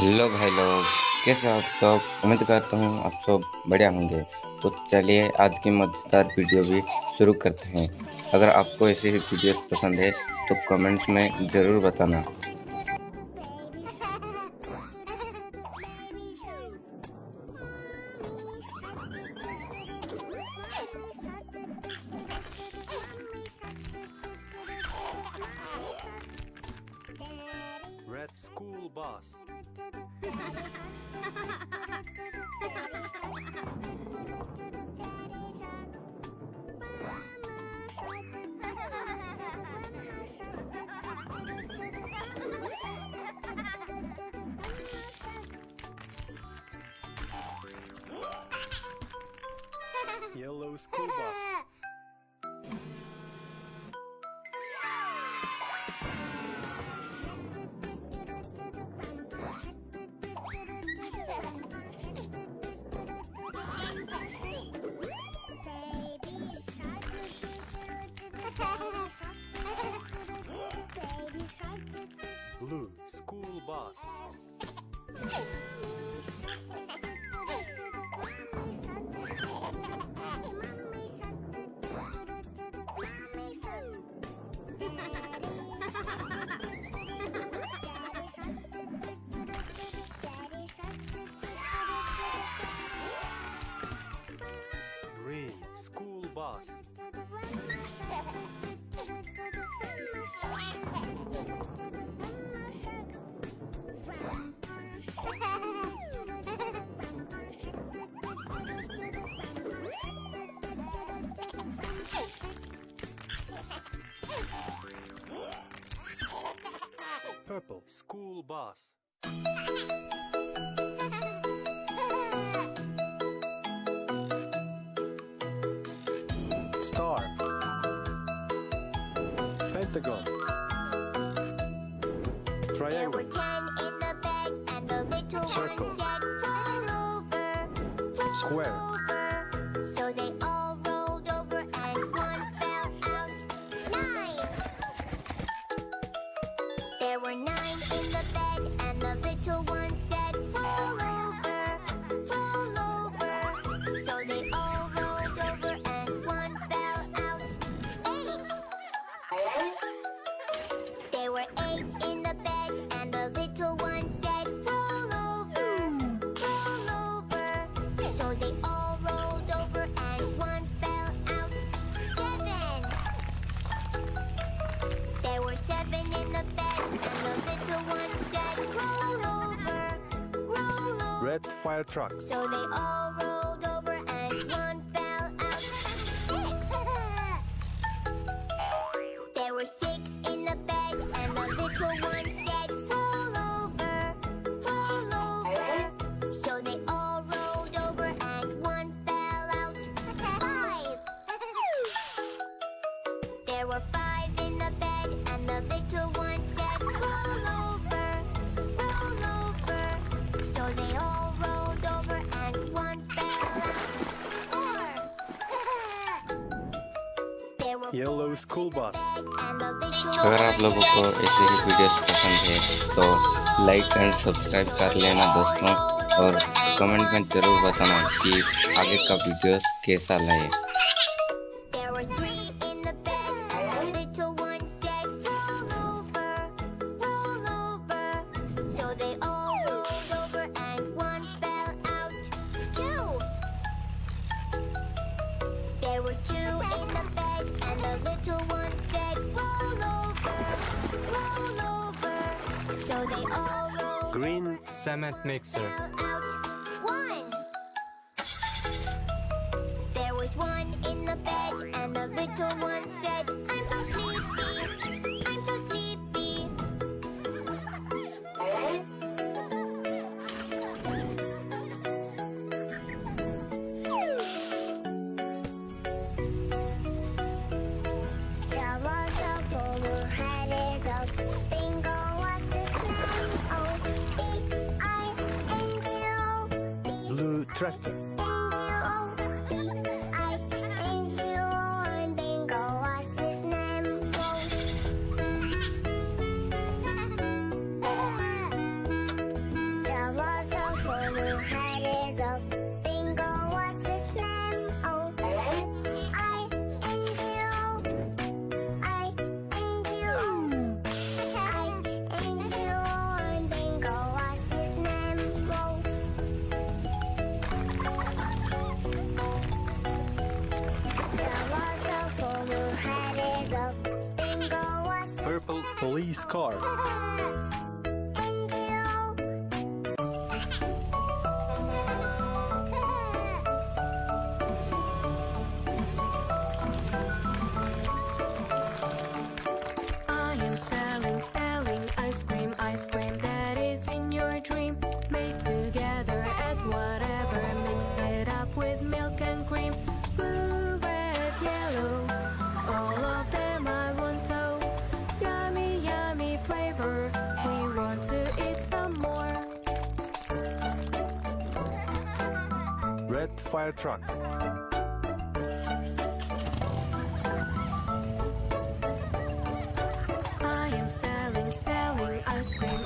Hello भाई लोग। कैसे हो आप सब? उम्मीद करता हूँ आप सब बढ़िया होंगे। तो चलिए आज की मज़ेदार वीडियो भी शुरू करते हैं। अगर आपको ऐसी ही वीडियोस पसंद है तो कमेंट्स में ज़रूर बताना। Red School Bus. Yellow School Bus. Blue School Bus. Green School Bus. Purple School Bus. Star. Pentagon. There were Triangle. 10 in the bed, and the little Circle. one said, roll over, roll Square. over. So they all rolled over, and one fell out. 9. There were 9 in the bed, and the little one said, roll over, roll over. So they all rolled over, and one fell out. 8. There were 8 in the bed, and the little one said, roll over, roll over. So they all rolled over, and one fell out. 7. There were 7 in the bed, and the little one said, roll over, roll over. Red fire truck. So they all rolled over, and one fell out. 6. There were 6 in the bed, and the little one said, roll over, roll over. So they all rolled over, and one fell out. 5. There were 5 in the bed, and the little one said, roll over, roll over. So they all rolled over, and one fell out. 4. There were Yellow School Bus. and the little अगर आप लोगों को ऐसी ही videos पसंद है तो like and subscribe कर लेना दोस्तों, और कमेंट में ज़रूर बताना कि आगे का वीडियोस कैसा लगे। There were 3 in the bed, and the little one said, roll over, roll over. So they all rolled over, and one fell out. 2. There were 2 in the bed, and the little one said, roll over, roll over. So they all rolled Green cement mixer. fell out. 1. There was 1 in the bed, and the little one said, I'm so sleepy, I'm so sleepy. There was a fool who had a dog. Bingo was his name. Oh, B-I-N-G-O. Blue tractor. And Bingo was his name. police car. I am selling ice cream that is in your dream. Made together at whatever, mix it up with milk and cream. Blue, red, yellow, all of them I want to. Yummy, yummy flavor, we want to eat some more. Red fire truck. I am selling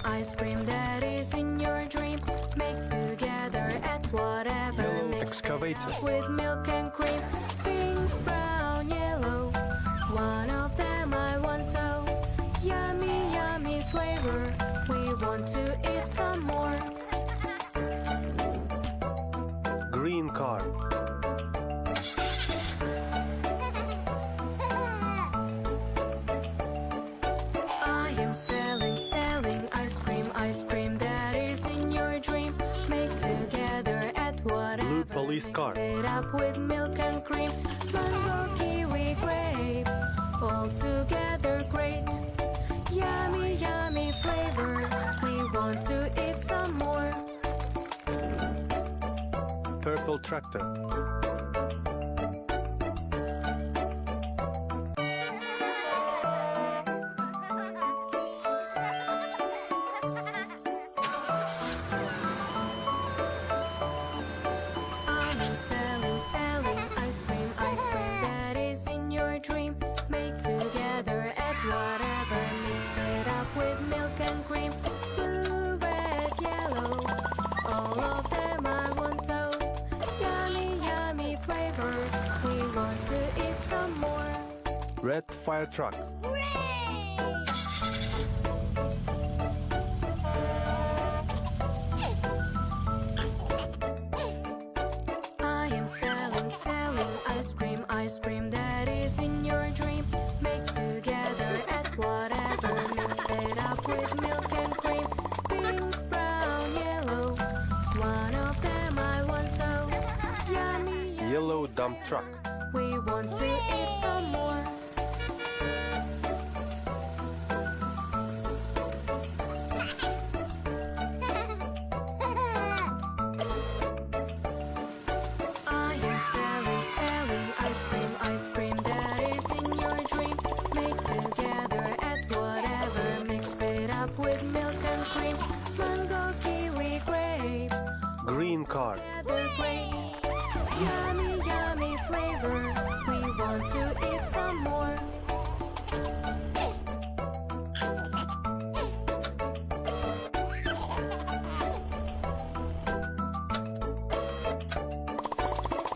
ice cream that is in your dream. Make together at whatever, Yellow mix excavator. it up with milk and cream. Pink, brown, yellow, one of them I want to. Yummy, yummy flavor, we want to eat some more. Green car. I am selling ice cream that is in your dream. Make together at whatever, Blue police car. mix it up with milk and cream. Mango, kiwi, grape, all together great. Yummy, yummy flavor, we want to eat some more. Purple tractor. I am selling ice cream that is in your dream. Make together at whatever, mix it up with milk and cream. Blue, red, yellow, all of them I want to. Yummy, yummy flavor, we want to eat some more. Red fire truck. I am selling ice cream that is in your dream. Make together at whatever, mix it up with milk and cream. Pink, brown, yellow, one of them I want to. Yummy, yummy Yellow dump truck. we want to eat some more. I am selling ice cream that is in your dream. Make together at whatever, mix it up with milk and cream. Mango, kiwi, grape, Green car. together great. Yummy, yummy flavor, we want to eat some more.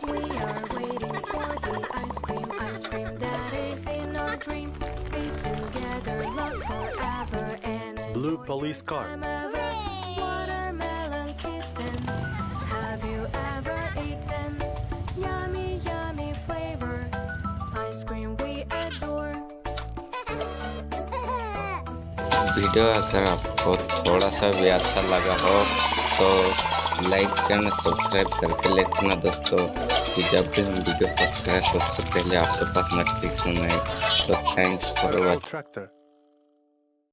We are waiting for the ice cream that is in our dream. Be together, love forever, and Blue enjoy police car. time ever. Watermelon kitten, have you ever eaten? Yummy, yummy flavor, ice cream we adore. Video अगर आपको थोड़ा सा भी अच्छा लगा हो तो like करना, सब्सक्राइब करके लेना दोस्तों, कि जब भी हम वीडियो पोस्ट करें सबसे पहले आपके पास नोटिफिकेशन आए। तो thanks for Purple watching. tractor.